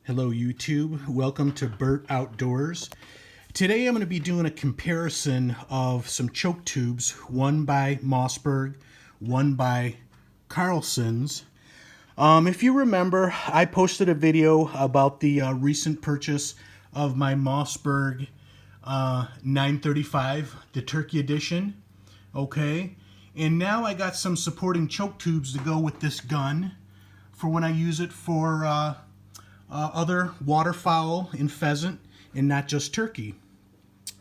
Hello YouTube, welcome to Bert Outdoors. Today I'm going to be doing a comparison of some choke tubes, one by Mossberg, one by Carlson's. If you remember, I posted a video about the recent purchase of my Mossberg 935, the Turkey Edition. Okay, and now I got some supporting choke tubes to go with this gun for when I use it for other waterfowl and pheasant and not just turkey.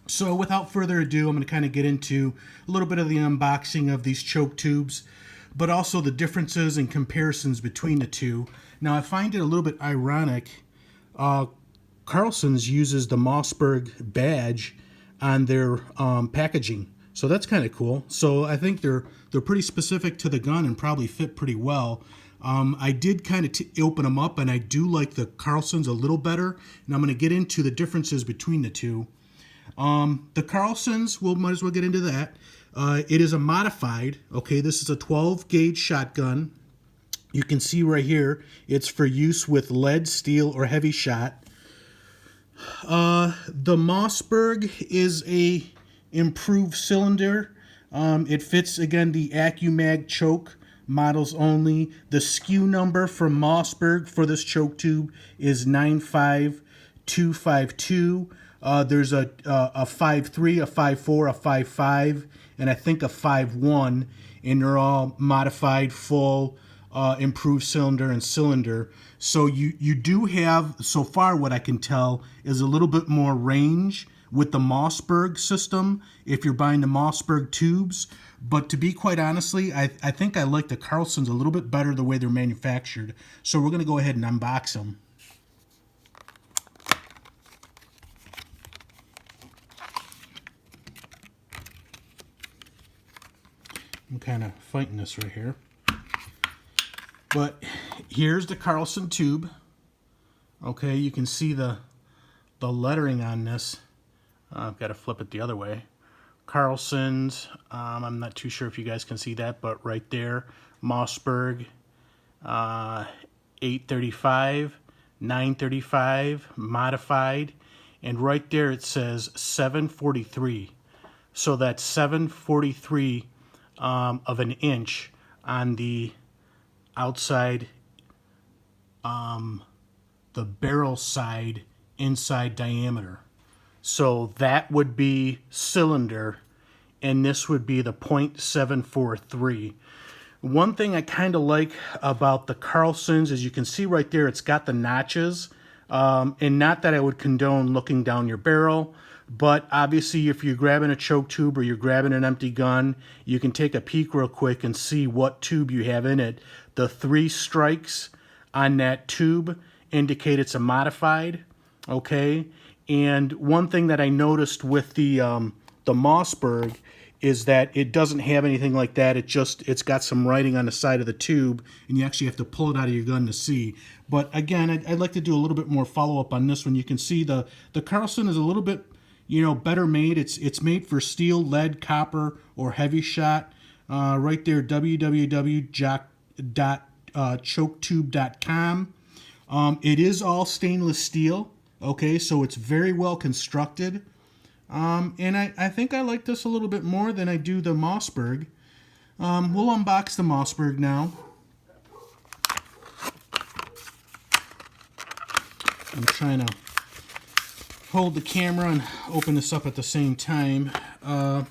So without further ado, I'm going to kind of get into a little bit of the unboxing of these choke tubes, but also the differences and comparisons between the two. Now I find it a little bit ironic. Carlson's uses the Mossberg badge on their packaging, so that's kind of cool. So I think they're pretty specific to the gun and probably fit pretty well. I did kind of open them up, and I do like the Carlson's a little better, and I'm going to get into the differences between the two. The Carlson's, might as well get into that. It is a modified, okay, this is a 12 gauge shotgun. You can see right here, it's for use with lead, steel, or heavy shot. The Mossberg is a improved cylinder. It fits, again, the Accu-Mag choke models only. The SKU number from Mossberg for this choke tube is 95252. There's a 5.3, a 5.4, a 5.5, and I think a 5.1, and they're all modified, full, improved cylinder and cylinder. So you do have, so far what I can tell, is a little bit more range with the Mossberg system if you're buying the Mossberg tubes. But to be quite honestly, I think I like the Carlson's a little bit better the way they're manufactured. So we're going to go ahead and unbox them. I'm kind of fighting this right here. But here's the Carlson tube. Okay, you can see the lettering on this. I've got to flip it the other way. Carlson's, I'm not too sure if you guys can see that, but right there, Mossberg 835, 935, modified, and right there it says 743. So that's 743 of an inch on the outside, the barrel side inside diameter. So that would be cylinder, and this would be the .743. One thing I kind of like about the Carlson's is you can see right there it's got the notches, and not that I would condone looking down your barrel, but obviously if you're grabbing a choke tube or you're grabbing an empty gun, you can take a peek real quick and see what tube you have in it. The 3 strikes on that tube indicate it's a modified, okay? And one thing that I noticed with the Mossberg is that it doesn't have anything like that. It's got some writing on the side of the tube, and you actually have to pull it out of your gun to see. But again, I'd like to do a little bit more follow-up on this one. You can see the Carlson is a little bit, better made. It's made for steel, lead, copper, or heavy shot. Right there, www.choketube.com. It is all stainless steel. Okay, so it's very well constructed. And I think I like this a little bit more than I do the Mossberg. We'll unbox the Mossberg now. I'm trying to hold the camera and open this up at the same time. The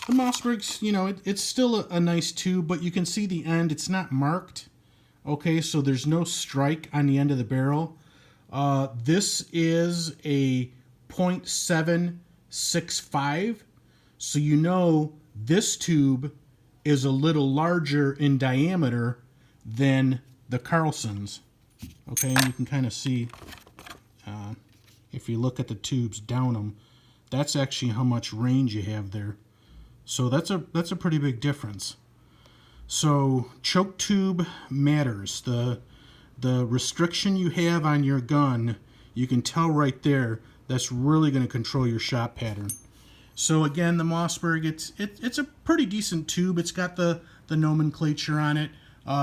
Mossberg's, it's still a nice tube, but you can see the end. It's not marked. Okay, so there's no strike on the end of the barrel. This is a .765, so this tube is a little larger in diameter than the Carlson's. Okay, and you can kind of see, if you look at the tubes down them, that's actually how much range you have there. So that's a pretty big difference. So choke tube matters. The restriction you have on your gun, you can tell right there, that's really going to control your shot pattern. So again, the Mossberg, it's a pretty decent tube. It's got the nomenclature on it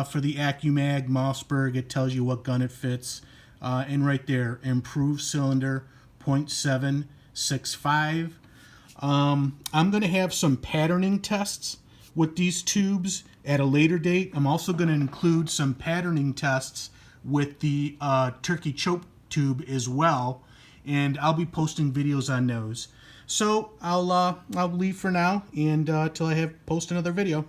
for the Accu-Mag Mossberg. It tells you what gun it fits. and right there, improved cylinder 0.765. I'm going to have some patterning tests with these tubes at a later date. I'm also going to include some patterning tests with the turkey choke tube as well, and I'll be posting videos on those. So I'll leave for now, and till I post another video.